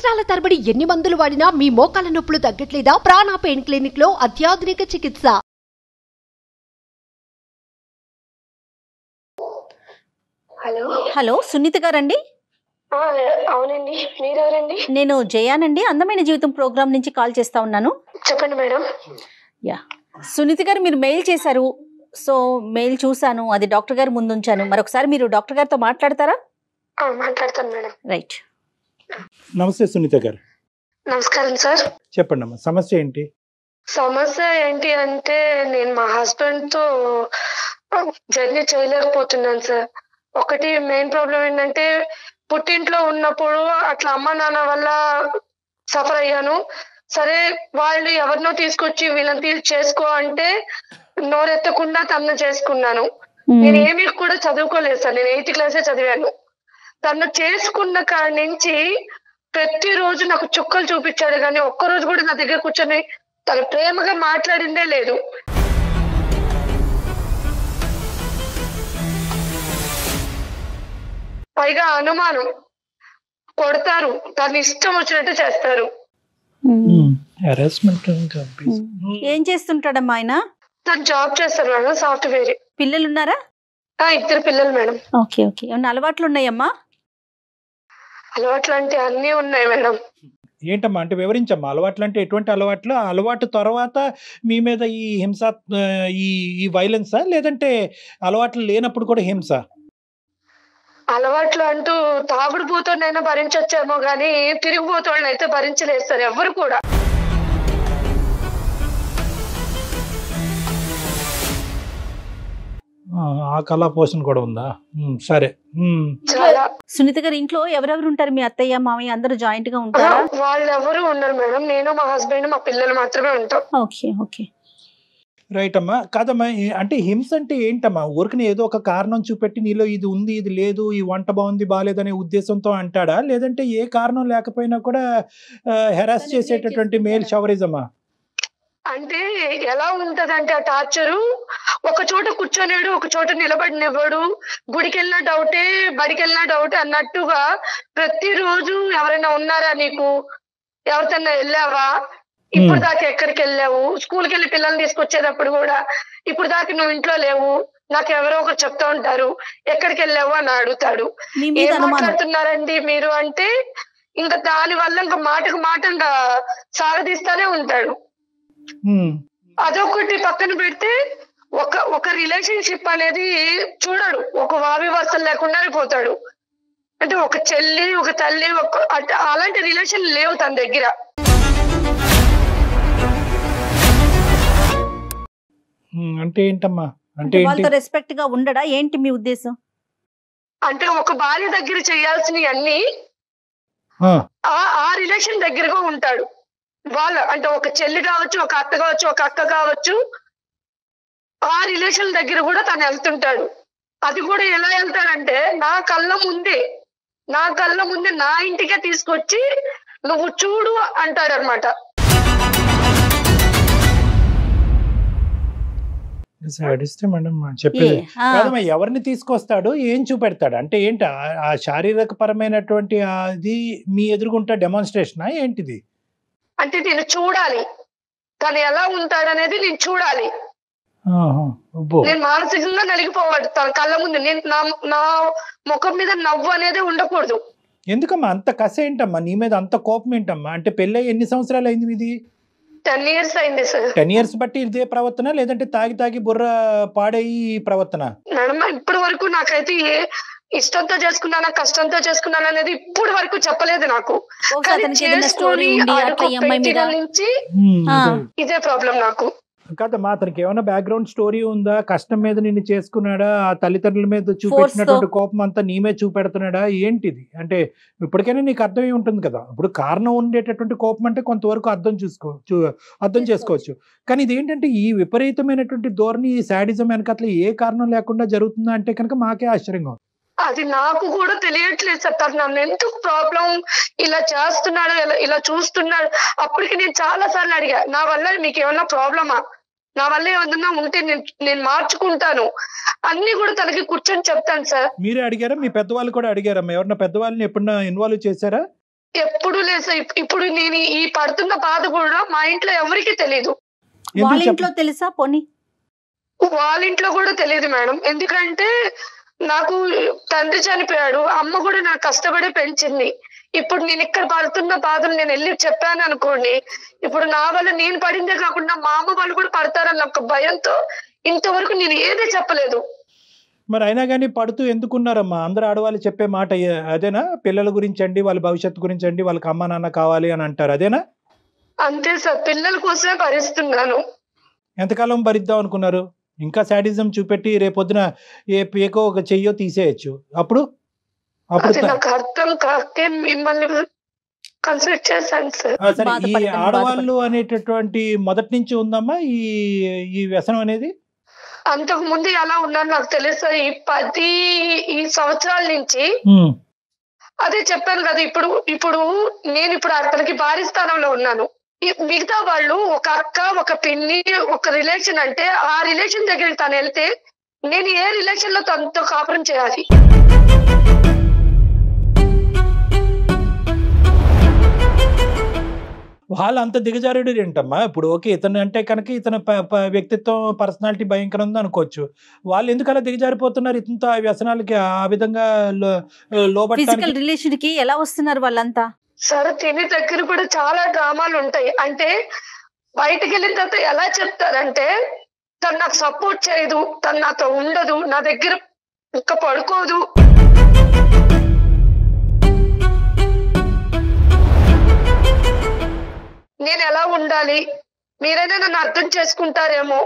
సంవత్సరాల తరబడి ఎన్ని మందులు వాడినా మీ మోకాల నొప్పులు తగ్గట్లేదా? ప్రాణ పెయిన్ క్లినిక్ లో అత్యాధునిక చికిత్స. హలో హలో సునీత గారండి? అవునండి, మీరెవరండి? నేను జయానండి, అందమైన జీవితం ప్రోగ్రామ్ నుంచి కాల్ చేస్తా ఉన్నాను. చెప్పండి మేడం. యా, సునీత గారు మీరు మెయిల్ చేశారు, సో మెయిల్ చూశాను, అది డాక్టర్ గారు ముందు ఉంచాను. మరొకసారి మీరు డాక్టర్ గారితో మాట్లాడతారా? మాట్లాడతాను మేడం. రైట్. నమస్తే సునీత గారు. నమస్కారం సార్. చెప్పండి అమ్మా, సమస్య ఏంటి? సమస్య ఏంటి అంటే నేను మా హస్బెండ్ తో జర్నీ చేయలేకపోతున్నాను సార్. ఒకటి మెయిన్ ప్రాబ్లం ఏంటంటే పుట్టింట్లో ఉన్నప్పుడు అట్లా అమ్మ నాన్న వల్ల సఫర్ అయ్యాను. సరే వాళ్ళు ఎవరినో తీసుకొచ్చి వీళ్ళని చేసుకో అంటే నోరెత్తకుండా తను చేసుకున్నాను. నేను ఏమీ కూడా చదువుకోలేదు సార్, నేను 8th క్లాసే చదివాను. తను చేసుకున్న కాడి నుంచి ప్రతిరోజు నాకు చుక్కలు చూపించాడు, కానీ ఒక్కరోజు కూడా నా దగ్గర కూర్చొని తను ప్రేమగా మాట్లాడిందే లేదు. పైగా అనుమానం, కొడతారు, తను ఇష్టం వచ్చినట్టు చేస్తారు. ఏం చేస్తుంటాడమ్మా ఆయన? తను జాబ్ చేస్తారు మేడం, సాఫ్ట్వేర్. పిల్లలు ఉన్నారా? 2 పిల్లలు మేడం. Okay okay. ఏమన్నా అలవాట్లు ఉన్నాయమ్మా? అలవాట్లు అంటే అన్నీ ఉన్నాయి మేడం. ఏంటమ్మా అంటే వివరించమ్మా. అలవాట్లు అంటే ఎటువంటి అలవాట్లు? అలవాటు తర్వాత మీ మీద ఈ హింస, ఈ వైలెన్సా, లేదంటే అలవాట్లు లేనప్పుడు కూడా హింస? అలవాట్లు అంటూ తాగుడు పోతోనైనా భరించొచ్చేమో గానీ తిరిగిపోతోళ్ళని అయితే భరించలేదు సార్ ఎవరు కూడా. ఆ కళా పోషణ కూడా ఉందా? సరే. చాలా. సునీత గారు ఇంట్లో ఎవరెవరు ఉంటారు? మీ అత్తయ్య మామయ్య అందరూ జాయింట్ గా ఉంటారా? వాళ్ళు ఎవరు ఉన్నారు మేడం, నేను మా హస్బెండ్ మా పిల్లలు మాత్రమే ఉంటాం. Okay okay. రైట్ అమ్మా. కాదమ్మా, అంటే హింస అంటే ఏంటమ్మా? ఊరికనే ఏదో ఒక కారణం చూపెట్టి నీలో ఇది ఉంది ఇది లేదు, ఈ వంట బాగుంది బాగాలేదనే ఉద్దేశంతో అంటాడా, లేదంటే ఏ కారణం లేకపోయినా కూడా హెరాస్ చేసేటటువంటి మేల్ షవరిజమా? అంటే ఎలా ఉంటదంటే ఆ టార్చరు, ఒక చోట కూర్చొనేడు, ఒక చోట నిలబడినివ్వడు, గుడికి వెళ్ళినా డౌటే, బడికి వెళ్ళినా డౌటే అన్నట్టుగా ప్రతిరోజు ఎవరైనా ఉన్నారా నీకు, ఎవరితోన్నా వెళ్ళావా, ఇప్పుడు దాకా ఎక్కడికి వెళ్ళావు, స్కూల్కి వెళ్ళి పిల్లల్ని తీసుకొచ్చేటప్పుడు కూడా ఇప్పుడు దాకా నువ్వు ఇంట్లో లేవు, నాకు ఎవరో ఒకరు చెప్తా ఉంటారు ఎక్కడికి వెళ్ళావు అని అడుగుతాడు. ఏం మాట్లాడుతున్నారండి మీరు అంటే ఇంకా దాని వల్ల ఇంకా మాటకు మాట ఇంకా సాగదీస్తానే ఉంటాడు. అదొకటి పక్కన పెడితే ఒక రిలేషన్షిప్ అనేది చూడడు, ఒక వావివాసం లేకుండానే పోతాడు. అంటే ఒక చెల్లి ఒక తల్లి అలాంటి రిలేషన్ లేవు తన దగ్గర. అంటే ఏంటమ్మా? అంటే వాళ్ళతో రెస్పెక్ట్ గా ఉండడా ఏంటి మీ ఉద్దేశం? అంటే ఒక భార్య దగ్గర చేయాల్సినవి అన్ని ఆ రిలేషన్ దగ్గరగా ఉంటాడు. అంటే ఒక చెల్లి కావచ్చు, ఒక అత్త కావచ్చు, ఒక అక్క కావచ్చు, ఆ రిలేషన్ దగ్గర కూడా తను వెళ్తుంటాడు. అది కూడా ఎలా వెళ్తాడంటే నా కళ్ళ ముందే నా ఇంటికే తీసుకొచ్చి నువ్వు చూడు అంటాడు అనమాట. చెప్పేది కాదమ్మా. ఎవరిని తీసుకొస్తాడు, ఏం చూపెడతాడు అంటే ఏంటి? ఆ శారీరక పరమైనటువంటి అది మీ ఎదురుగుంటా డెమాన్స్ట్రేషనా ఏంటిది? అంటే నేను చూడాలి, తను ఎలా ఉంటాడనేది నేను చూడాలి. నేను మానసికంగా నలిగిపోవాలి తన కళ్ళ ముందు. నేను నా ముఖం మీద నవ్వు అనేది ఉండకూడదు. ఎందుకమ్మా అంత కసి ఏంటమ్మా నీ మీద, అంత కోపం ఏంటమ్మా? అంటే పెళ్ళై ఎన్ని సంవత్సరాలు అయింది మీది? 10 years అయింది సార్. 10 years బట్టి ఇదే ప్రవర్తన, లేదంటే తాగి బుర్ర పాడయి ప్రవర్తన? మేడం ఇప్పటి వరకు నాకైతే ఇష్టంతో చేసుకున్నానా కష్టంతో చేసుకున్నాను అనేది ఇప్పుడు వరకు చెప్పలేదు నాకు. నుంచి ఇదే ప్రాబ్లం నాకు. కాదమ్మా, అతనికి ఏమైనా బ్యాక్గ్రౌండ్ స్టోరీ ఉందా? కష్టం మీద నిన్ను చేసుకున్నాడా? ఆ తల్లిదండ్రుల మీద చూపెట్టినటువంటి కోపం అంతా నీ మీద చూపెడుతున్నాడా ఏంటిది? అంటే ఇప్పటికైనా నీకు అర్థమై ఉంటుంది కదా. ఇప్పుడు కారణం ఉండేటటువంటి కోపం అంటే కొంతవరకు అర్థం చేసుకోవచ్చు. కానీ ఇది ఏంటంటే ఈ విపరీతమైనటువంటి ధోరణి, శాడిజం వెనకట్ల ఏ కారణం లేకుండా జరుగుతుందా అంటే కనుక మాకే ఆశ్చర్యంగా ఉంది. అది నాకు కూడా తెలియట్లేదు సార్. తను నన్ను ఎందుకు ప్రాబ్లం ఇలా చేస్తున్నాడు, ఇలా చూస్తున్నాడు. అప్పటికి నేను చాలా సార్లు అడిగా, నా వల్ల మీకు ఏమన్నా ప్రాబ్లమా, నా వల్ల ఏమన్నా ఉంటే నేను మార్చుకుంటాను అన్ని కూడా తనకి కూర్చొని చెప్తాను సార్. మీరే అడిగారా? మీ పెద్దవాళ్ళు కూడా అడిగారమ్మా? ఎవరన్నా పెద్దవాళ్ళని ఎప్పుడన్నా ఇన్వాల్వ్ చేశారా? ఎప్పుడు లేదు సార్. ఇప్పుడు నేను ఈ పడుతున్న బాధ కూడా మా ఇంట్లో ఎవరికి తెలియదు. వాళ్ళ ఇంట్లో తెలుసా పోనీ? వాళ్ళ ఇంట్లో కూడా తెలియదు మేడం. ఎందుకంటే నాకు తండ్రి చనిపోయాడు, అమ్మ కూడా నాకు కష్టపడి పెంచింది. ఇప్పుడు నేను ఇక్కడ పడుతున్న బాధలు నేను వెళ్ళి చెప్పాను అనుకోండి, ఇప్పుడు నా వల్ల నేను పడిందే కాకుండా మా అమ్మ వాళ్ళు కూడా పడతారన్న ఒక భయంతో ఇంతవరకు నేను ఏదే చెప్పలేదు. మరి అయినా కానీ పడుతూ ఎందుకున్నారమ్మా? అందరు ఆడవాళ్ళు చెప్పే మాట అదేనా? పిల్లల గురించి అండి, వాళ్ళ భవిష్యత్తు గురించి అండి, వాళ్ళకి అమ్మ నాన్న కావాలి అని అంటారు, అదేనా? అంతే సార్, పిల్లల కోసమే భరిస్తున్నాను. ఎంతకాలం భరిద్దాం అనుకున్నారు? ఇంకా శాడిజం చూపెట్టి రేపొద్దున ఏ పేకో ఒక చెయ్యో తీసేయచ్చు. అప్పుడు అది నాకు అర్థం కాకే మిమ్మల్ని కన్సల్ట్ చేశాను సార్. సరే, ఈ ఆడవాళ్ళు అనేటటువంటి మొదటి నుంచి ఉందమ్మా ఈ వ్యసనం అనేది? అంతకు ముందు ఎలా ఉన్నాను నాకు తెలుసు సార్. ఈ సంవత్సరాల నుంచి అదే చెప్పాను కదా. ఇప్పుడు నేను అతనికి భారీ స్థానంలో ఉన్నాను. మిగతా వాళ్ళు ఒక అక్క, ఒక పిన్ని, ఒక రిలేషన్ అంటే ఆ రిలేషన్ దగ్గరికి తను వెళ్తే నేను ఏ రిలేషన్ లో తనతో కాపురం చేయాలి? వాళ్ళు అంత దిగజారుడు ఏంటమ్మా? ఇప్పుడు ఓకే, ఇతను అంటే కనుక ఇతను వ్యక్తిత్వం, పర్సనాలిటీ భయంకరం ఉంది అనుకోవచ్చు. వాళ్ళు ఎందుకు అలా దిగజారిపోతున్నారు ఇంత వ్యసనాలకి? ఆ విధంగా ఫిజికల్ రిలేషన్ కి ఎలా వస్తున్నారు వాళ్ళంతా? సరే, తిని దగ్గర కూడా చాలా డ్రామాలు ఉంటాయి. అంటే బయటకు వెళ్ళిన తర్వాత ఎలా చెప్తారంటే, తను నాకు సపోర్ట్ చేయదు, తను నాతో ఉండదు, నా దగ్గర ఇంకా పడుకోదు. నేను ఎలా ఉండాలి, మీరైనా నన్ను అర్థం చేసుకుంటారేమో,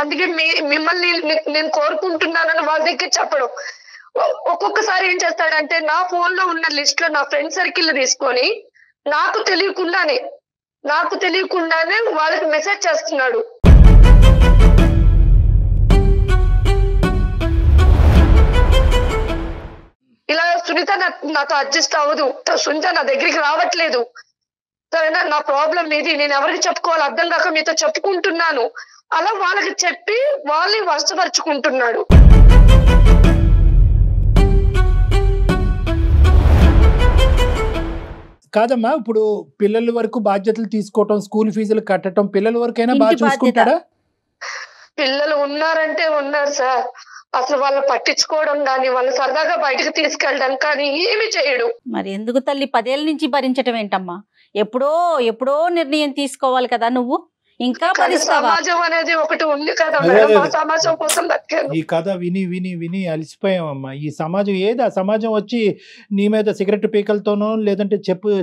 అందుకే మిమ్మల్ని నేను కోరుకుంటున్నానని వాళ్ళ దగ్గర చెప్పడం. ఒక్కొక్కసారి ఏం చేస్తాడంటే నా ఫోన్ లో ఉన్న లిస్ట్ లో నా ఫ్రెండ్ సర్కిల్ తీసుకొని నాకు తెలియకుండానే వాళ్ళకి మెసేజ్ చేస్తున్నాడు. ఇలా సునీత నాతో అడ్జస్ట్ అవ్వదు, సునీత నా దగ్గరికి రావట్లేదు, సరేనా, నా ప్రాబ్లం ఇది, నేను ఎవరికి చెప్పుకోవాలి అర్థం కాక మీతో చెప్పుకుంటున్నాను, అలా వాళ్ళకి చెప్పి వాళ్ళని వశపరుచుకుంటున్నాడు. కాదమ్మా, ఇప్పుడు పిల్లల వరకు బాధ్యతలు తీసుకోవటం, స్కూల్ ఫీజులు కట్టడం, పిల్లల వరకైనా బాగా చూసుకుంటాడా? పిల్లలు ఉన్నారంటే ఉన్నారు సార్, అసలు వాళ్ళు పట్టించుకోవడం కానీ వాళ్ళు సరదాగా బయటకు తీసుకెళ్ళడం కానీ ఏమి చేయడు. మరి ఎందుకు తల్లి 10 ఏళ్ళ నుంచి భరించటం ఏంటమ్మా? ఎప్పుడో నిర్ణయం తీసుకోవాలి కదా నువ్వు, ఇంకా సమాజం అనేది ఒకటి ఉంది కదా, సమాజం కోసం ఈ కథ విని విని విని అలసిపోయామమ్మా. ఈ సమాజం ఏది? ఆ సమాజం వచ్చి నీ మీద సిగరెట్ పీకలతోనో లేదంటే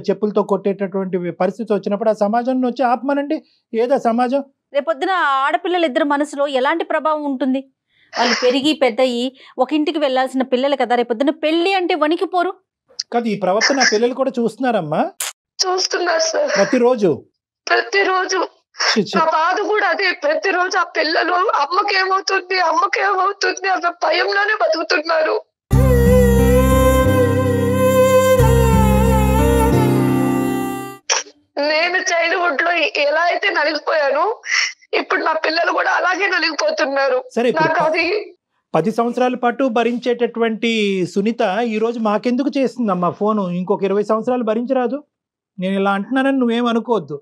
చెప్పులతో కొట్టేటటువంటి పరిస్థితి వచ్చినప్పుడు ఆ సమాజాన్ని వచ్చి ఆపమనండి. ఏదా సమాజం? రేపొద్దున ఆడపిల్లలు ఇద్దరు మనసులో ఎలాంటి ప్రభావం ఉంటుంది? వాళ్ళు పెరిగి పెద్దయి ఒక ఇంటికి వెళ్లాల్సిన పిల్లలు కదా, రేపొద్దున పెళ్లి అంటే వణికిపోరు కదా? ఈ ప్రవర్తన పిల్లలు కూడా చూస్తున్నారమ్మా. చూస్తున్నారు సార్, ప్రతిరోజు నా బాధ కూడా అదే. ప్రతిరోజు ఆ పిల్లలు అమ్మకేమవుతుంది అన్న భయంలోనే బతుకుతున్నారు. నేను చైల్డ్హుడ్ లో ఎలా అయితే నలిగిపోయాను, ఇప్పుడు నా పిల్లలు కూడా అలాగే నలిగిపోతున్నారు. నాకు అది 10 సంవత్సరాల పాటు భరించేటటువంటి సునీత ఈ రోజు మాకెందుకు చేస్తుందమ్మా ఫోను? ఇంకొక 20 సంవత్సరాలు భరించరాదు? నేను ఇలా అంటున్నానని నువ్వేమనుకోవద్దు.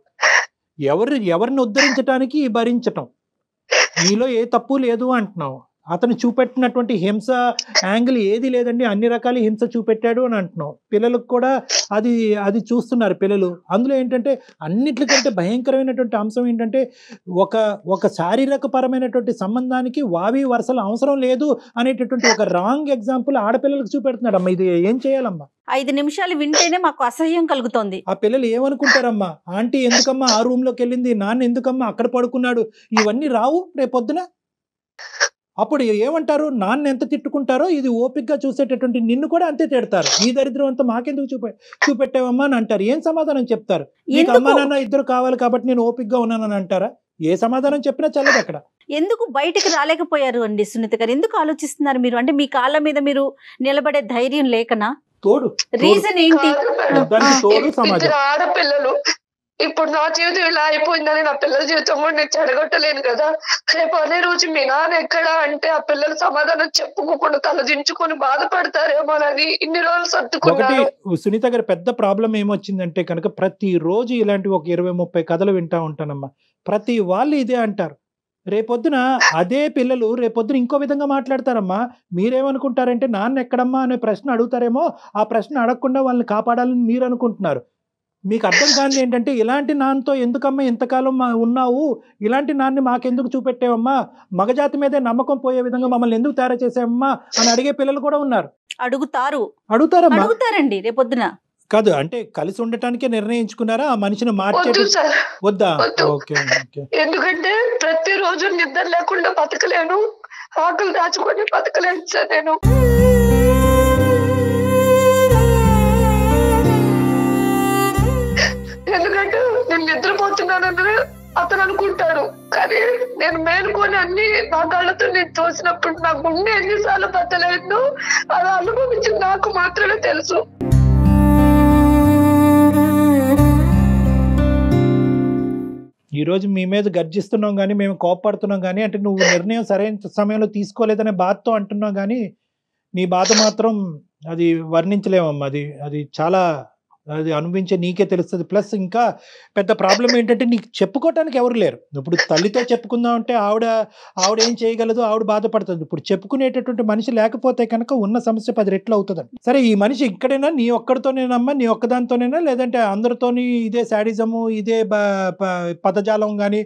ఎవరిని ఉద్ధరించడానికి భరించటం, నీలో ఏ తప్పు లేదు అంటున్నావు. అతను చూపెట్టినటువంటి హింస యాంగిల్ ఏది లేదండి, అన్ని రకాల హింస చూపెట్టాడు అని అంటున్నావు. పిల్లలకు కూడా అది చూస్తున్నారు పిల్లలు. అందులో ఏంటంటే అన్నిటికంటే భయంకరమైనటువంటి అంశం ఏంటంటే ఒక శారీరక పరమైనటువంటి సంబంధానికి వావి వరుసలు అవసరం లేదు అనేటటువంటి ఒక రాంగ్ ఎగ్జాంపుల్ ఆడపిల్లలకు చూపెడుతున్నాడు. అమ్మ, ఇది ఏం చేయాలమ్మా? 5 నిమిషాలు వింటేనే మాకు అసహ్యం కలుగుతోంది. ఆ పిల్లలు ఏమనుకుంటారమ్మా? ఆంటీ ఎందుకమ్మా ఆ రూమ్ లోకి వెళ్ళింది, నాన్న ఎందుకమ్మా అక్కడ పడుకున్నాడు, ఇవన్నీ రావు రేపొద్దున. అప్పుడు ఏమంటారు? నాన్న ఎంత తిట్టుకుంటారో ఇది ఓపికగా చూసేటటువంటి నిన్ను కూడా అంతే తిడతారు. ఈ దరిద్రం అంతా మాకెందుకు చూపెట్టావమ్మా అని అంటారు. ఏం సమాధానం చెప్తారు? నీకు అమ్మా నాన్న ఇద్దరు కావాలి కాబట్టి నేను ఓపికగా ఉన్నానని అంటారా? ఏ సమాధానం చెప్పినా చల్లదు అక్కడ. ఎందుకు బయటకు రాలేకపోయారు అండి సునీత గారు? ఎందుకు ఆలోచిస్తున్నారు మీరు? అంటే మీ కాళ్ళ మీద మీరు నిలబడే ధైర్యం లేకనా? తోడు రీజన్ ఏంటి? ఆడపిల్లలు ఇప్పుడు నా జీవితం ఇలా అయిపోయిందని నా పిల్లల జీవితం కూడా నేను చెడగొట్టలేను కదా. రేపు అనే రోజు మీ నాన్న ఎక్కడా అంటే ఆ పిల్లలు సమాధానం చెప్పుకోకుండా తలదించుకొని బాధపడతారేమోనని ఇన్ని రోజులు ఒకటి సర్దుకున్నాను. సునీత గారి పెద్ద ప్రాబ్లం ఏమొచ్చిందంటే కనుక ప్రతి రోజు ఇలాంటి ఒక 20-30 కథలు వింటా ఉంటానమ్మా. ప్రతి వాళ్ళు ఇదే అంటారు. రేపొద్దున అదే పిల్లలు రేపొద్దున ఇంకో విధంగా మాట్లాడతారమ్మా. మీరేమనుకుంటారంటే నాన్న ఎక్కడమ్మా అనే ప్రశ్న అడుగుతారేమో, ఆ ప్రశ్న అడగకుండా వాళ్ళని కాపాడాలని మీరు అనుకుంటున్నారు. మీకు అర్థం కానిది ఏంటంటే ఇలాంటి నాన్నతో ఎందుకమ్మా ఇంతకాలం ఉన్నావు, ఇలాంటి నాన్ని మాకెందుకు చూపెట్టావమ్మా, మగజాతి మీదే నమ్మకం పోయే విధంగా మమ్మల్ని ఎందుకు తయారు చేసావమ్మా అని అడిగే పిల్లలు కూడా ఉన్నారు. అడుగుతారమ్మా, అడుగుతారండి రేపొద్దున. కాదు అంటే కలిసి ఉండటానికే నిర్ణయించుకున్నారా, ఆ మనిషిని మార్చేది వద్దా? Okay okay. ఎందుకంటే ప్రతిరోజు నిద్ర లేకుండా బతకలేను, ఆకలి దాచుకొని బతకలేను సార్ నేను. ఎందుకంటే నేను నిద్రపోతున్నానని అతను అనుకుంటాడు, కానీ నేను మేలుకొని అన్ని నా కళ్ళతో నేను చూసినప్పుడు నా గుండె ఎన్నిసార్లు బతలేదు అది అనుభవించి నాకు మాత్రమే తెలుసు. ఈ రోజు మీ మీద గర్జిస్తున్నాం కానీ, మేము కోపడుతున్నాం కానీ, అంటే నువ్వు నిర్ణయం సరైన సమయంలో తీసుకోలేదనే బాధతో అంటున్నాం కానీ, నీ బాధ మాత్రం అది వర్ణించలేమమ్మా. అది చాలా అది అనుభవించే నీకే తెలుస్తుంది. ప్లస్ ఇంకా పెద్ద ప్రాబ్లం ఏంటంటే నీకు చెప్పుకోవటానికి ఎవరు లేరు. ఇప్పుడు తల్లితో చెప్పుకుందాం అంటే ఆవిడ ఏం చేయగలదు, ఆవిడ బాధపడుతుంది. ఇప్పుడు చెప్పుకునేటటువంటి మనిషి లేకపోతే కనుక ఉన్న సమస్య 10 రెట్లు అవుతుందండి. సరే ఈ మనిషి ఇక్కడైనా నీ ఒక్కడితోనేనమ్మా, నీ ఒక్కదానితోనేనా, లేదంటే అందరితోని ఇదే శాడిజము ఇదే పదజాలం కానీ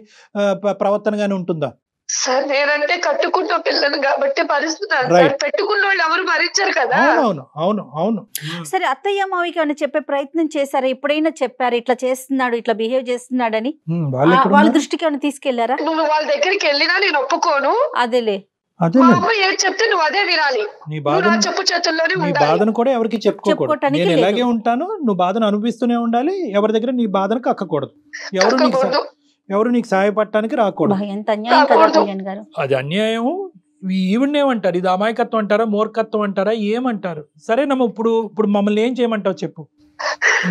ప్రవర్తన కానీ ఉంటుందా? సార్ నేనంటే కట్టుకున్న పిల్లను కాబట్టి భరిస్తున్నాను, పెట్టుకున్న వాళ్ళు ఎవరు భరించారు కదా. అవును అవును అవును. సరే అత్తయ్య మావికి ఏమైనా చెప్పే ప్రయత్నం చేశారా? ఎప్పుడైనా చెప్పారు ఇట్లా చేస్తున్నాడు, ఇట్లా బిహేవ్ చేస్తున్నాడని? వాళ్ళ దృష్టికి ఏమైనా తీసుకెళ్లారా? నువ్వు వాళ్ళ దగ్గరికి వెళ్ళినా నేను ఒప్పుకోను. అదేలే, మా అమ్మ ఏం చెప్తే నువ్వు అదే వినాలి. నీ చెప్పు చేతుల్లోనే నీ బాధను కూడా ఎవరికి చెప్పుకోకూడదు. నేను ఇలాగే ఉంటాను, నువ్వు బాధను అనుభవిస్తూనే ఉండాలి. ఎవరి దగ్గర నీ బాధను కక్కకూడదు. ఎవరు నీకు సహాయపడటానికి రాకూడదు. అది అన్యాయం. ఈవిడేమంటారు, ఇది అమాయకత్వం అంటారా, మూర్ఖత్వం అంటారా, ఏమంటారు? సరేనమ్మా, ఇప్పుడు మమ్మల్ని ఏం చేయమంటావు చెప్పు.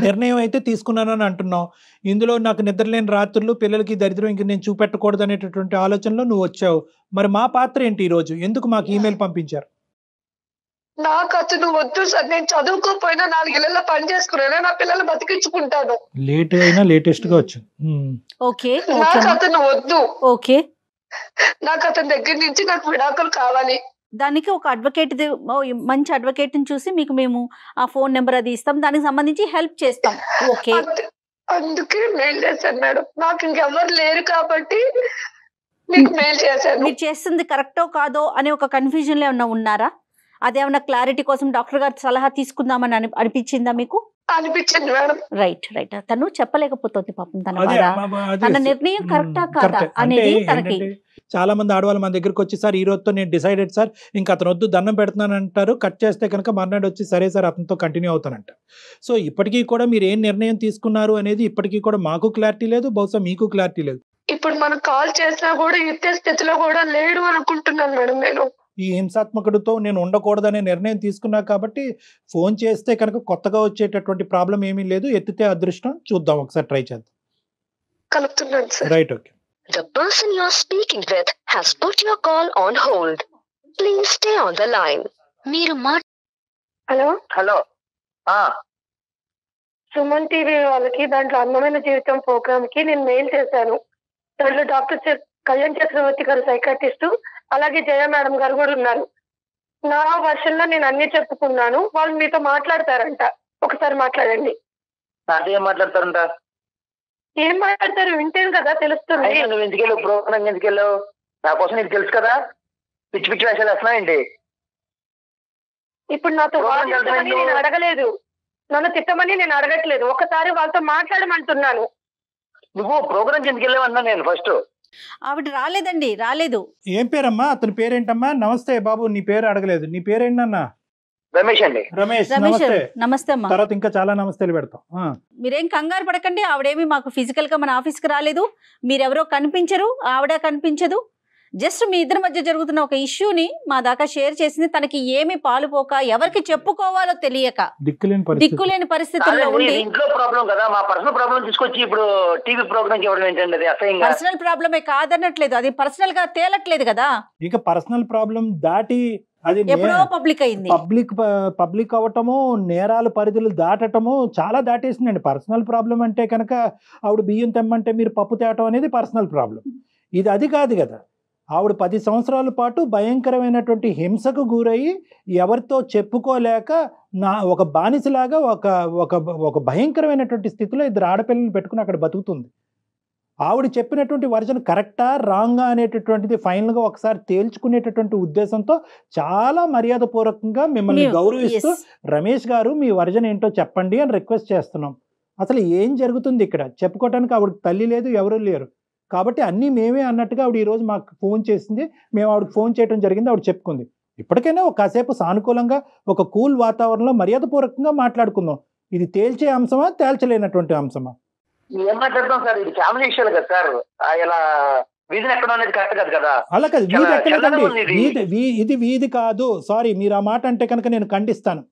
నిర్ణయం అయితే తీసుకున్నానని అంటున్నావు. ఇందులో నాకు నిద్రలేని రాత్రులు, పిల్లలకి దరిద్రం ఇంక నేను చూపెట్టకూడదు అనేటటువంటి ఆలోచనలో నువ్వు వచ్చావు. మరి మా పాత్ర ఏంటి ఈ రోజు? ఎందుకు మాకు ఈమెయిల్ పంపించారు? నాకు అతను వద్దు సార్, నేను చదువుకోపోయినా 4 ఏళ్ళ పని చేసుకున్నా నా పిల్లలు బతికించుకుంటాను. లేట్ అయినా లేటెస్ట్ గా వచ్చింది. నాకు అతను వద్దు. ఓకే, నాకు అతని దగ్గర నుంచి నాకు విడాకులు కావాలి. దానికి ఒక అడ్వకేట్, మంచి అడ్వకేట్ ని చూసి మీకు మేము ఆ ఫోన్ నెంబర్ అది ఇస్తాం, దానికి సంబంధించి హెల్ప్ చేస్తాం. ఓకే, అందుకే మెయిల్ చేశాను మేడం. నాకు ఇంకెవరు లేరు కాబట్టి మీకు మెయిల్ చేశాను. మీరు చేస్తుంది కరెక్టో కాదో అనే ఒక కన్ఫ్యూజన్ లో ఏమన్నా ఉన్నారా? అదేమన్నా క్లారిటీ కోసం డాక్టర్ గారి సలహా తీసుకుందామని అనిపించిందా మీకు? అనిపించింది మేడం. రైట్. తను చెప్పలేకపోతుంది పాపం, తన నిర్ణయం కరెక్టా కాదా అనేది తనకి. చాలా మంది ఆడవాళ్ళు మన దగ్గరకు వచ్చి, సార్ ఈ రోజుతో నేను డిసైడెడ్ సార్, ఇంకా అతను వద్దు దండం పెడుతున్నాను అంటారు. కట్ చేస్తే కనుక మర్నాడు వచ్చి సరే సార్ అతనితో కంటిన్యూ అవుతానంట. సో ఇప్పటికీ కూడా మీరు ఏం నిర్ణయం తీసుకున్నారు అనేది ఇప్పటికీ కూడా మాకు క్లారిటీ లేదు, బహుశా మీకు క్లారిటీ లేదు. ఇప్పుడు మనం కాల్ చేసినా కూడా ఇచ్చే స్థితిలో కూడా లేడు అనుకుంటున్నాను మేడం. నేను ఈ హింసాత్మకుడితో నేను ఉండకూడదనే నిర్ణయం తీసుకున్నా కాబట్టి ఫోన్ చేస్తే కనుక కొత్తగా వచ్చేటటువంటి ప్రాబ్లం ఏమీ లేదు. ఎత్తితే అదృష్టం. చూద్దాం, ఒకసారి ట్రై చేద్దాం. కలుపుతున్నాను sir. Right, okay. The person you are speaking with has put your call on hold. Please stay on the line. మీరు హలో సుమన్ టీవీ వాళ్ళకి దాంట్లో అందమైన జీవితం ప్రోగ్రామ్ కి నేను మెయిల్ చేశాను. దాంట్లో డాక్టర్ కళ్యాణ్ చక్రవర్తి గారు సైకాట్రిస్ట్, అలాగే జయ మేడం గారు కూడా ఉన్నారు. నా వర్షన్ లో నేను అన్ని చెప్పుకున్నాను. వాళ్ళు మీతో మాట్లాడతారంట, ఒకసారి మాట్లాడండి. ఏం మాట్లాడతారంట? ఏం మాట్లాడతారు వింటేను కదా తెలుస్తుంది. నువ్వు ఎందుకు వెళ్ళావు ప్రోగ్రామ్? ఎందుకు వెళ్ళావు? నా కోసం నీకు తెలుసు కదా. పిచ్చి పిచ్చి వేషాలు వేస్తున్నా ఏంటి? ఇప్పుడు నాతో వాదించమని నేను అడగలేదు, నన్ను తిట్టమని నేను అడగట్లేదు. ఒకసారి వాళ్ళతో మాట్లాడమంటున్నాను. నువ్వు ప్రోగ్రామ్ ఎందుకు వెళ్ళావు అన్నా నేను ఫస్ట్. ఆవిడ రాలేదండి, రాలేదు. ఏం పేరమ్మా? అతని పేరేంటమ్మా? నమస్తే బాబు, నీ పేరు అడగలేదు. నీ పేరేంటన్నా? రమేష్ అండి. రమేష్, నమస్తే అమ్మా. తర్వాత ఇంకా చాలా నమస్తేలు పెడతాం. మీరేం కంగారు పడకండి. ఆవిడేమి మాకు ఫిజికల్ గా మన ఆఫీస్ కి రాలేదు. మీరెవరో కనిపించరు, ఆవిడ కనిపించదు. జస్ట్ మీ ఇద్దరి మధ్య జరుగుతున్న ఒక ఇష్యూని మా దాకా షేర్ చేసింది. తనకి ఏమి పాలుపోక ఎవరికి చెప్పుకోవాలో తెలియక దిక్కులేని పరిస్థితుల్లో ఉండి, ఇంట్లో ప్రాబ్లం కదా, మా పర్సనల్ ప్రాబ్లం తీసుకొచ్చి ఇప్పుడు టీవీ ప్రోగ్రామ్ ఇవ్వడం ఏంటండి? అది అసహ్యంగా. పర్సనల్ ప్రాబ్లమే కాదనట్లేదు, అది పర్సనల్ గా తేలట్లేదు కదా. ఇక పర్సనల్ ప్రాబ్లం దాటి అది ఎప్పుడో పబ్లిక్ అయింది. పబ్లిక్ అవటము, నేరాల పరిధులు దాటటము చాలా దాటేసిందండి. పర్సనల్ ప్రాబ్లం అంటే కనుక ఆవిడ బియ్యం తెమ్మంటే మీరు పప్పు తేవటం అనేది పర్సనల్ ప్రాబ్లం. ఇది అది కాదు కదా. ఆవిడ 10 సంవత్సరాల పాటు భయంకరమైనటువంటి హింసకు గురయ్యి ఎవరితో చెప్పుకోలేక ఒక బానిసలాగా ఒక భయంకరమైనటువంటి స్థితిలో 2 ఆడపిల్లలు పెట్టుకుని అక్కడ బతుకుతుంది. ఆవిడ చెప్పినటువంటి వర్జన్ కరెక్టా రాంగా అనేటటువంటిది ఫైనల్గా ఒకసారి తేల్చుకునేటటువంటి ఉద్దేశంతో చాలా మర్యాదపూర్వకంగా మిమ్మల్ని గౌరవిస్తూ రమేష్ గారు మీ వర్జన్ ఏంటో చెప్పండి అని రిక్వెస్ట్ చేస్తున్నాం. అసలు ఏం జరుగుతుంది ఇక్కడ చెప్పుకోవడానికి ఆవిడకి తల్లి లేదు, ఎవరు లేరు. కాబట్టి అన్నీ మేమే అన్నట్టుగా ఆవిడ ఈరోజు మాకు ఫోన్ చేసింది. మేము ఆవిడకి ఫోన్ చేయడం జరిగింది. ఆవిడ చెప్పుకుంది. ఇప్పటికైనా ఒక కాసేపు సానుకూలంగా ఒక కూల్ వాతావరణంలో మర్యాదపూర్వకంగా మాట్లాడుకుందాం. ఇది తేల్చే అంశమా, తేల్చలేనటువంటి అంశమా? ఏం మాట్లాడతాం సార్, ఇది ఫ్యామిలీ విషయాలు కదా సార్. ఇలా వీధిని ఎక్కడ అనేది కరెక్ట్ కాదు కదా. అలా కాదు, వీధి ఎక్కలేదండి, ఇది వీధి కాదు. సారీ, మీరు ఆ మాట అంటే కనుక నేను ఖండిస్తాను.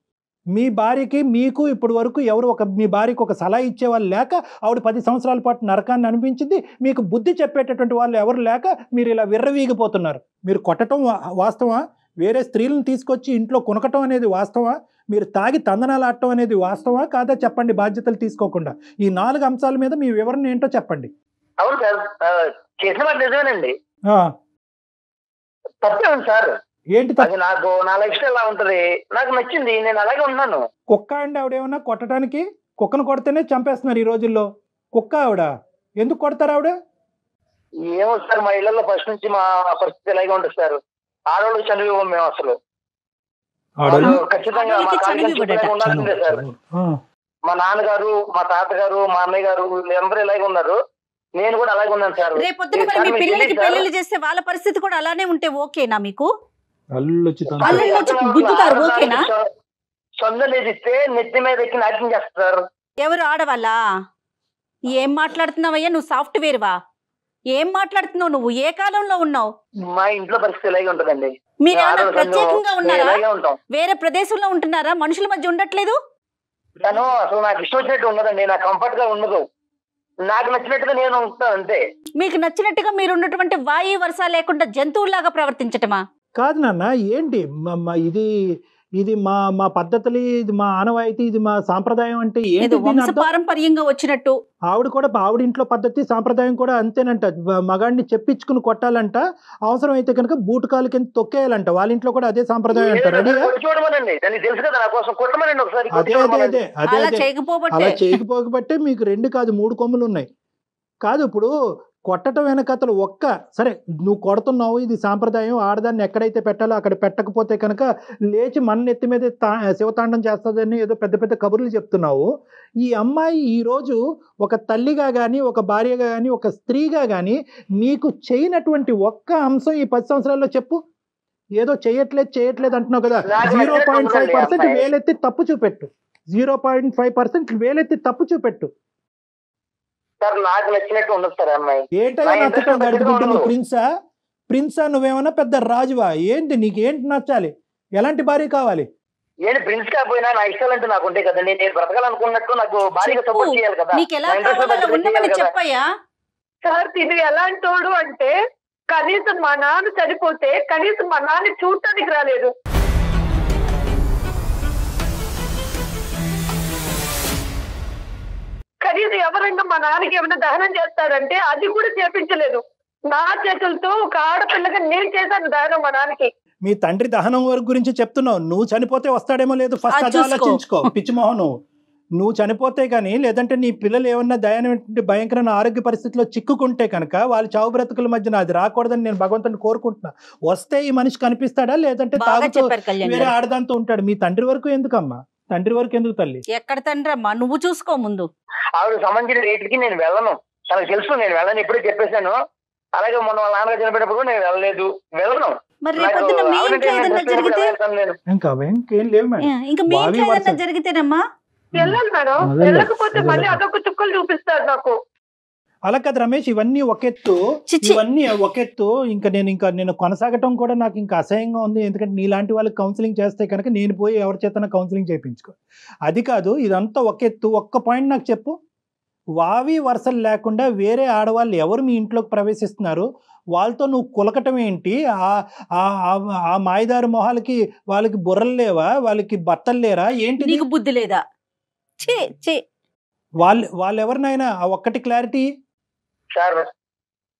మీ భార్యకి మీకు ఇప్పటి వరకు ఎవరు మీ భార్యకి ఒక సలహా ఇచ్చేవాళ్ళు లేక ఆవిడ 10 సంవత్సరాల పాటు నరకాన్ని అనిపించింది. మీకు బుద్ధి చెప్పేటటువంటి వాళ్ళు ఎవరు లేక మీరు ఇలా విర్రవీగిపోతున్నారు. మీరు కొట్టడం వాస్తవా? వేరే స్త్రీలను తీసుకొచ్చి ఇంట్లో కొనకటం అనేది వాస్తవా? మీరు తాగి తందనాలు ఆడటం అనేది వాస్తవా కాదా చెప్పండి, బాధ్యతలు తీసుకోకుండా. ఈ 4 అంశాల మీద మీ వివరణ ఏంటో చెప్పండి. అవును సార్, చేసిన మాట నిజమేనండి. తప్పేమండి సార్? ఏంటి నాకు నా లైఫ్ స్టైల్ ఎలా ఉంటది, నాకు నచ్చింది, నేను అలాగే ఉన్నాను. కుక్క అండి ఆవిడేమన్నా కొట్టడానికి? కుక్కను కొడితేనే చంపేస్తున్నారు ఈ రోజుల్లో. కుక్క ఆవిడ ఎందుకు కొడతారు ఆవిడ? ఏమో సార్, మా ఇళ్లలో ఫస్ట్ నుంచి మా పరిస్థితి ఇలాగే ఉంటుంది సార్. ఆడవాళ్ళకి చనిపోయాం మేము అసలు. ఖచ్చితంగా మా కాలేజీ ఉండాల్సిందే సార్. మా నాన్నగారు, మా తాతగారు, మా అన్నయ్య గారు వీళ్ళందరూ ఇలాగే ఉన్నారు. నేను కూడా అలాగే ఉన్నాను సార్. రేపొద్దున మీ పిల్లలకి పెళ్లిళ్ళు చేస్తే వాళ్ళ పరిస్థితి కూడా అలానే ఉంటే ఓకేనా మీకు? సొందలేదిస్తే నెత్తి మీద ఎక్కి నాట్యం చేస్తారు. ఎవరు ఆడవాళ్ళ? ఏం మాట్లాడుతున్నావయ్యా నువ్వు? సాఫ్ట్వేర్ వా? ఏం మాట్లాడుతున్నావు నువ్వు? ఏ కాలంలో ఉన్నావు? మా ఇంట్లో పరిస్థితి ఇలాగే ఉంటదండి. మీరు ప్రత్యేకంగా ఉన్నారా? వేరే ప్రదేశంలో ఉంటున్నారా? మనుషుల మధ్య ఉండట్లేదు? తను అసలు నాకు ఇష్టం వచ్చినట్టు ఉండదండి, నాకు కంఫర్ట్ గా ఉండదు. నాకు నచ్చినట్టుగా నేను ఉంటాను అంతే. మీకు నచ్చినట్టుగా మీరు ఉన్నటువంటి వాయు వర్ష లేకుండా జంతువులాగా ప్రవర్తించటమా? కాదు నాన్న, ఏంటి ఇది మా పద్ధతులు, ఇది మా ఆనవాయితీ, ఇది మా సాంప్రదాయం అంటే ఏంటి? పారంపర్యంగా వచ్చినట్టు ఆవిడ కూడా ఆవిడ ఇంట్లో పద్ధతి సాంప్రదాయం కూడా అంతేనంట. మగాడిని చెప్పించుకుని కొట్టాలంట, అవసరం అయితే కనుక బూటకాల కింద తొక్కేయాలంట. వాళ్ళ ఇంట్లో కూడా అదే సాంప్రదాయం అంటారు. అలా చేయకపోబట్టే మీకు 2 కాదు 3 కొమ్ములు ఉన్నాయి. కాదు ఇప్పుడు కొట్టడం వెనకతలు సరే నువ్వు కొడుతున్నావు, ఇది సాంప్రదాయం, ఆడదాన్ని ఎక్కడైతే పెట్టాలో అక్కడ పెట్టకపోతే కనుక లేచి మన నెత్తి మీద శివతాండం చేస్తుందని ఏదో పెద్ద పెద్ద కబుర్లు చెప్తున్నావు. ఈ అమ్మాయి ఈరోజు ఒక తల్లిగా కానీ, ఒక భార్యగా కానీ, ఒక స్త్రీగా కానీ మీకు చేయనటువంటి ఒక్క అంశం ఈ 10 సంవత్సరాల్లో చెప్పు. ఏదో చేయట్లేదు అంటున్నావు కదా. 0.5% వేలెత్తి తప్పు చూపెట్టు. 0.5% వేలెత్తి తప్పు చూపెట్టు. సార్ నాకు నచ్చినట్టు ఉండదు సార్ అమ్మాయి. ఏంటో నచ్చటం గడిపిగుడ్డు? నువ్వు ప్రిన్సా? నువ్వేమన్నా పెద్ద రాజువా? ఏంటి నీకేంటి నచ్చాలి? ఎలాంటి భార్య కావాలి? నేను ప్రిన్స్ కాకపోయినా నా ఇష్టాలు అంటే నాకు ఉంటాయి కదండి. నేను బ్రతకాలనుకున్నట్టు నాకు భార్యగా సపోర్ట్ చేయాలి కదా. సార్ ఇది ఎలాంటోడు అంటే కనీసం మా నాన్న చనిపోతే కనీసం మా నాన్న చూడటానికి రాలేదు. కనీసం ఎవరైనా మా నాన్నకి ఏమైనా దహనం చేస్తాడంటే అది కూడా చేపించలేదు. నా చేతులతో ఒక ఆడపిల్లగా నేను చేశాను దహనం మా నాన్నకి. మీ తండ్రి దహనం వరకు గురించి చెప్తున్నావు. నువ్వు చనిపోతే వస్తాడేమో లేదు, ఫస్ట్ అది ఆలోచించుకో. పిచ్చిమోహన్, నువ్వు చనిపోతే కానీ, లేదంటే నీ పిల్లలు ఏమన్నా భయంకరమైన ఆరోగ్య పరిస్థితిలో చిక్కుకుంటే కనుక వాళ్ళ చావు బ్రతుకుల మధ్యన అది రాకూడదని నేను భగవంతుని కోరుకుంటున్నా. వస్తే ఈ మనిషి కనిపిస్తాడా, లేదంటే తాగుతూ వేరే ఆడదాంతో ఉంటాడు. మీ తండ్రి వరకు ఎందుకమ్మా? తండ్రి వరకు ఎందుకు తల్లి? ఎక్కడ తండ్రి అమ్మా, నువ్వు చూసుకో ముందు. ఆవిడ సంబంధించిన రేట్లకి నేను వెళ్ళను, తనకు తెలుసు నేను వెళ్ళను, ఇప్పుడే చెప్పేశాను. అలాగే మొన్న వాళ్ళ నాన్నగారు చనిపోయినప్పుడు నేను వెళ్ళలేదు, వెళ్ళను. జరిగితేనమ్మా వెళ్ళాలి మేడం. వెళ్ళకపోతే మళ్ళీ అదొక చుక్కలు చూపిస్తారు నాకు. అలా కదా రమేష్, ఇవన్నీ ఒకెత్తు, ఇవన్నీ ఒకెత్తు. ఇంకా నేను కొనసాగటం కూడా నాకు ఇంకా అసహ్యంగా ఉంది. ఎందుకంటే నీలాంటి వాళ్ళకి కౌన్సిలింగ్ చేస్తే కనుక నేను పోయి ఎవరి చేతన కౌన్సిలింగ్ చేయించుకో. అది కాదు, ఇదంతా ఒకెత్తు. ఒక్క పాయింట్ నాకు చెప్పు, వావి వరుసలు లేకుండా వేరే ఆడవాళ్ళు ఎవరు మీ ఇంట్లోకి ప్రవేశిస్తున్నారు, వాళ్ళతో నువ్వు కులకటం ఏంటి? ఆ మాయదారి మొహాలకి వాళ్ళకి బుర్రలు లేవా, వాళ్ళకి భర్తలు లేరా ఏంటి? నీకు బుద్ధి లేదా? వాళ్ళు ఎవరినైనా ఆ ఒక్కటి క్లారిటీ సార్.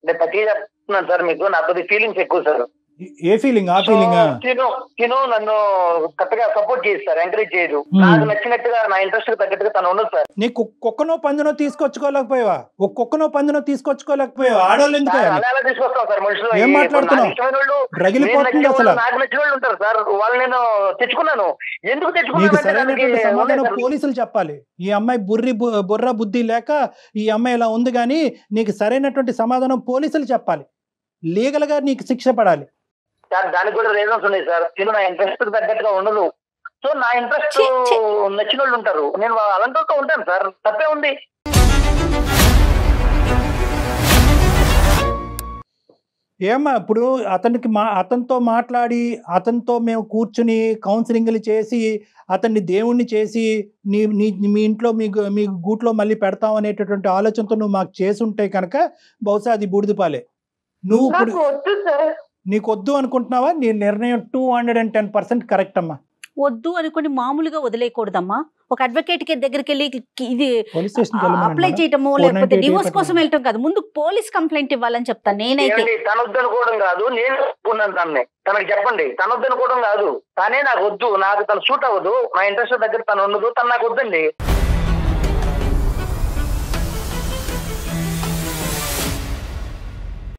నేను ప్రతి చెప్తున్నాను సార్, మీకు నా కొద్ది ఫీలింగ్స్ ఎక్కువ సార్. ఏ ఫీలింగ్? ఆ ఫీలింగ్ తిను నన్ను కరెక్ట్గా సపోర్ట్ చేస్తారు, ఎంకరేజ్ చేయదు. నాకు నచ్చినట్టుగా నా ఇంట్రెస్ట్ తగ్గట్టుగా తను ఉండదు సార్. నీకు కుక్కనో పందునో తీసుకొచ్చుకోలేకపోయావా? ఒక కుక్కనో పందునో తీసుకొచ్చుకోలేకపోయావా? ఆడవాళ్ళు ఎందుకు అలా తీసుకొస్తాం సార్ మనుషులు. ఏం మాట్లాడుతున్నావు? రగిలిపోతుంది అసలు. నాకు నచ్చిన వాళ్ళు ఉంటారు సార్, వాళ్ళు నేను తెచ్చుకున్నాను. ఎందుకు నీకు సరైనటువంటి తెచ్చుకున్నాను? సమాధానం పోలీసులు చెప్పాలి. ఈ అమ్మాయి బుర్ర బుద్ధి లేక ఈ అమ్మాయి ఇలా ఉంది, కానీ నీకు సరైనటువంటి సమాధానం పోలీసులు చెప్పాలి. లీగల్ గా నీకు శిక్ష పడాలి సార్. దానికి కూడా రీజన్స్ ఉన్నాయి సార్. తిను నా ఇంట్రెస్ట్ తగ్గట్టుగా ఉండదు. సో నా ఇంట్రెస్ట్ నచ్చిన వాళ్ళు ఉంటారు, నేను అలాంటితో ఉంటాను సార్. తప్పే ఉంది. ఏమ్మా ఇప్పుడు అతనితో మాట్లాడి, అతనితో మేము కూర్చుని కౌన్సిలింగ్లు చేసి, అతన్ని దేవుణ్ణి చేసి మీ ఇంట్లో మీ గూట్లో మళ్ళీ పెడతాం అనేటటువంటి ఆలోచనతో నువ్వు మాకు చేసి ఉంటే కనుక బహుశా అది బూడిదపాలే. నువ్వు ఇప్పుడు నీకు వద్దు అనుకుంటున్నావా? నీ నిర్ణయం 210% కరెక్ట్ అమ్మా. వద్దు అనుకుని మామూలుగా వదిలేయకూడదమ్మా. ఒక అడ్వకేట్ కి దగ్గరికి వెళ్ళి ఇది అప్లై చేయటము, లేకపోతే డివోర్స్ కోసం వెళ్ళటం కాదు, ముందు పోలీస్ కంప్లైంట్ ఇవ్వాలని చెప్తాను నేనైతే. తనొద్దనుకోవడం కాదు, నేను ఒప్పుకున్నాను తనని. తనకు చెప్పండి, తనొద్దనుకోవడం కాదు, తనే నాకు వద్దు, నాకు తను సూట్ అవ్వదు, నా ఇంట్రెస్ట్ దగ్గర తను ఉండదు, తను నాకు వద్దండి.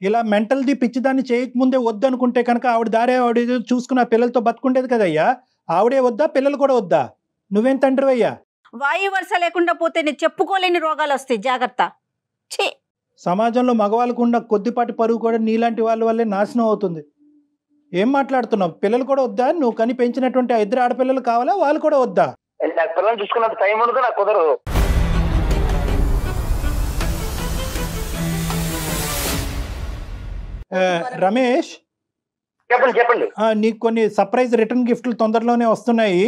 ఇలా మెంటల్ది పిచ్చిదాన్ని చేయకముందే వద్దు అనుకుంటే కనుక ఆవిడ దారే ఆవిడ చూసుకున్న పిల్లలతో బతుకుండేది కదయ్యా. ఆవిడే వద్దా, పిల్లలు కూడా వద్దా? నువ్వేం తండ్రివయ్యా? వాయు వరుస లేకుండా పోతే నేను చెప్పుకోలేని రోగాలు వస్తాయి, జాగ్రత్త. సమాజంలో మగవాళ్ళకు ఉన్న కొద్దిపాటి పరువు కూడా నీలాంటి వాళ్ళ వల్లే నాశనం అవుతుంది. ఏం మాట్లాడుతున్నావు? పిల్లలు కూడా వద్దా? నువ్వు కని పెంచినటువంటి 2 ఆడపిల్లలు కావాలా? వాళ్ళు కూడా వద్దా? నాకు పిల్లలు చూసుకున్నంత టైం ఉండదు, నాకు కుదరదు. రమేష్, చెప్పండి. నీకు కొన్ని సర్ప్రైజ్ రిటర్న్ గిఫ్ట్లు తొందరలోనే వస్తున్నాయి.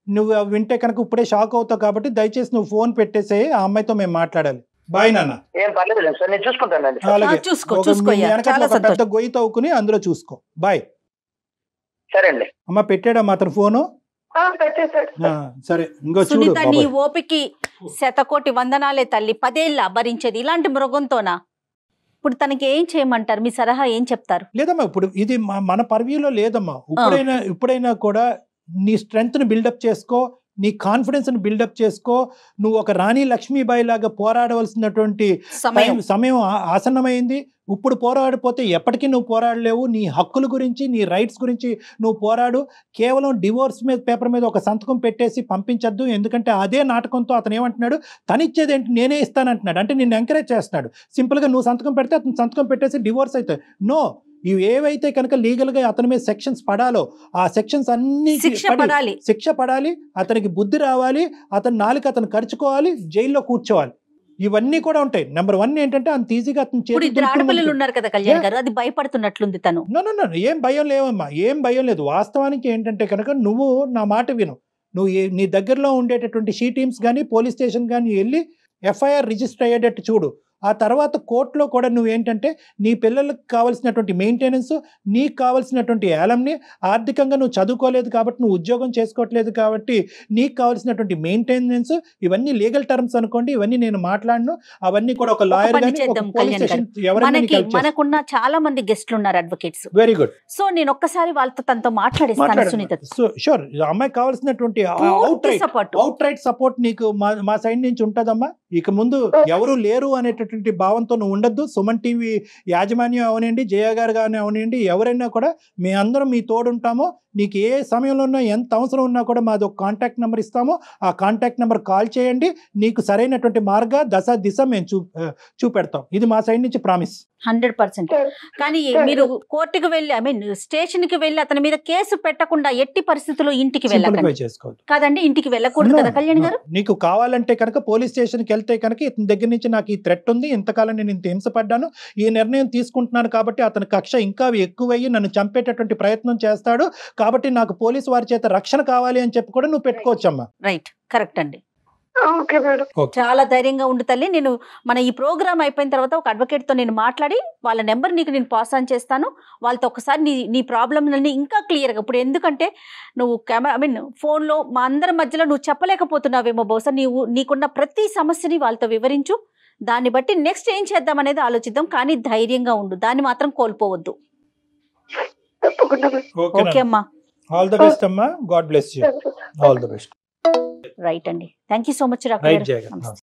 నువ్వు వింటే కనుక ఇప్పుడే షాక్ అవుతావు, కాబట్టి దయచేసి నువ్వు ఫోన్ పెట్టేసే, ఆ అమ్మాయితో మేము మాట్లాడాలి. బాయ్ నాన్న. ఏం పర్లేదు సార్, నేను చూసుకుంటానండి. అలాగే పెద్ద గొయ్యి తవ్వుకుని అందులో చూసుకో. బాయ్. సరే అండి. అమ్మ పెట్టాడమ్మా అతను ఫోను. సరే, ఇంకో సునీత, నీ ఓపికి శతకోటి వందనాలే తల్లి. 10 ఏళ్ళ భరించేది ఇలాంటి మృగంతోనా? ఇప్పుడు తనకి ఏం చేయమంటారు? మీ సలహా ఏం చెప్తారు? లేదమ్మా, ఇప్పుడు ఇది మన పర్వ్యూలో లేదమ్మా. ఇప్పుడైనా కూడా నీ స్ట్రెంగ్త్ని బిల్డప్ చేసుకో, నీ కాన్ఫిడెన్స్ని బిల్డప్ చేసుకో. నువ్వు ఒక రాణి లక్ష్మీబాయి లాగా పోరాడవలసినటువంటి సమయం ఆసన్నమైంది. ఇప్పుడు పోరాడిపోతే ఎప్పటికీ నువ్వు పోరాడలేవు. నీ హక్కుల గురించి, నీ రైట్స్ గురించి నువ్వు పోరాడు. కేవలం డివోర్స్ పేపర్ మీద ఒక సంతకం పెట్టేసి పంపించద్దు. ఎందుకంటే అదే నాటకంతో అతను ఏమంటున్నాడు, తనిచ్చేది ఏంటి, నేనే ఇస్తానంటున్నాడు. అంటే నిన్ను ఎంకరేజ్ చేస్తున్నాడు. సింపుల్గా నువ్వు సంతకం పెడితే అతను సంతకం పెట్టేసి డివోర్స్ అవుతాయి. నో, ఇవి ఏవైతే కనుక లీగల్గా అతని మీద సెక్షన్స్ పడాలో ఆ సెక్షన్స్ అన్ని శిక్ష పడాలి. అతనికి బుద్ధి రావాలి, అతని నాలుక అతను ఖర్చుకోవాలి, జైల్లో కూర్చోవాలి. ఇవన్నీ కూడా ఉంటాయి. నెంబర్ 1 ఏంటంటే అంత ఈజీగా అతను ఆడపిల్లలు ఉన్నారు కదా కళ్యాణ్ గారు, అది భయపడుతున్నట్లుంది తను. నో, ఏం భయం లేవమ్మా, ఏం భయం లేదు. వాస్తవానికి ఏంటంటే కనుక నువ్వు నా మాట విను. నువ్వు నీ దగ్గరలో ఉండేటటువంటి షీ టీమ్స్ కానీ పోలీస్ స్టేషన్ కానీ వెళ్ళి ఎఫ్ఐఆర్ రిజిస్టర్ అయ్యేటట్టు చూడు. ఆ తర్వాత కోర్టులో కూడా నువ్వు ఏంటంటే నీ పిల్లలకు కావాల్సినటువంటి మెయింటెనెన్స్, నీకు కావాల్సినటువంటి ఏలంని, ఆర్థికంగా నువ్వు చదువుకోలేదు కాబట్టి, నువ్వు ఉద్యోగం చేసుకోవట్లేదు కాబట్టి నీకు కావాల్సినటువంటి మెయింటెనెన్స్, ఇవన్నీ లీగల్ టర్మ్స్ అనుకోండి. ఇవన్నీ నేను మాట్లాడను. అవన్నీ కూడా ఒక లాయర్ మనకున్న చాలా మంది గెస్ట్లు ఉన్నారు, అడ్వకేట్స్. Very good. సో నేను ఒక్కసారి వాళ్ళతో తనతో మాట్లాడిస్తాను సునీత. షూర్. అమ్మాయి కావాల్సినటువంటి అవుట్ రైట్ సపోర్ట్ నీకు మా సైడ్ నుంచి ఉంటుందమ్మా. ఇక ముందు ఎవరు లేరు అనేటటువంటి భావంతో నువ్వు ఉండద్దు. సుమన్ టీవీ యాజమాన్యం అవనండి, జయ గారు కానీ అవనండి, ఎవరైనా కూడా మీ అందరం మీ తోడుంటామో. నీకు ఏ సమయంలో ఉన్నా, ఎంత అవసరం ఉన్నా కూడా మాది ఒక కాంటాక్ట్ నెంబర్ ఇస్తాము. ఆ కాంటాక్ట్ నెంబర్ కాల్ చేయండి. నీకు సరైనటువంటి దిశ మేము చూపెడతాం. ఇది మా సైడ్ నుంచి ప్రామిస్. 100%. కానీ మీరు కోర్టుకు వెళ్ళి ఐ మీన్ స్టేషన్ కి వెళ్ళి అతని మీద కేసు పెట్టకుండా ఎట్టి పరిస్థితుల్లో ఇంటికి వెళ్ళకండి. కాదండి, ఇంటికి వెళ్ళకూడదు కదా కళ్యాణ్ గారు. నీకు కావాలంటే కనుక పోలీస్ స్టేషన్ కి వెళ్తే కనుక ఇతని దగ్గర నుంచి నాకు ఈ థ్రెట్ ఉంది, ఇంతకాలం నేను ఇంత హింసపడ్డాను, ఈ నిర్ణయం తీసుకుంటున్నాను కాబట్టి అతని కక్ష ఇంకా ఎక్కువయ్యి నన్ను చంపేటటువంటి ప్రయత్నం చేస్తాడు కాబట్టి నాకు పోలీసు వారి చేత రక్షణ కావాలి అని చెప్పి కూడా నువ్వు పెట్టుకోవచ్చమ్మా. రైట్, కరెక్ట్ అండి. Okay madam. చాలా ధైర్యంగా ఉండు తల్లి. నేను మన ఈ ప్రోగ్రామ్ అయిపోయిన తర్వాత ఒక అడ్వకేట్ తో నేను మాట్లాడి వాళ్ళ నెంబర్ నీకు నేను పాస్ ఆన్ చేస్తాను. వాళ్ళతో ఒకసారి నీ ప్రాబ్లమ్ ఇంకా క్లియర్గా, ఇప్పుడు ఎందుకంటే నువ్వు కెమెరా ఐ మీన్ ఫోన్లో మా అందరి మధ్యలో నువ్వు చెప్పలేకపోతున్నావేమో, బహుశా నీకున్న ప్రతి సమస్యని వాళ్ళతో వివరించు. దాన్ని బట్టి నెక్స్ట్ ఏం చేద్దాం అనేది ఆలోచిద్దాం. కానీ ధైర్యంగా ఉండు, దాన్ని మాత్రం కోల్పోవద్దు. ఓకే అమ్మా, ఆల్ ది బెస్ట్ అమ్మా. God bless you. All the best. Right అండి, thank you so much doctor.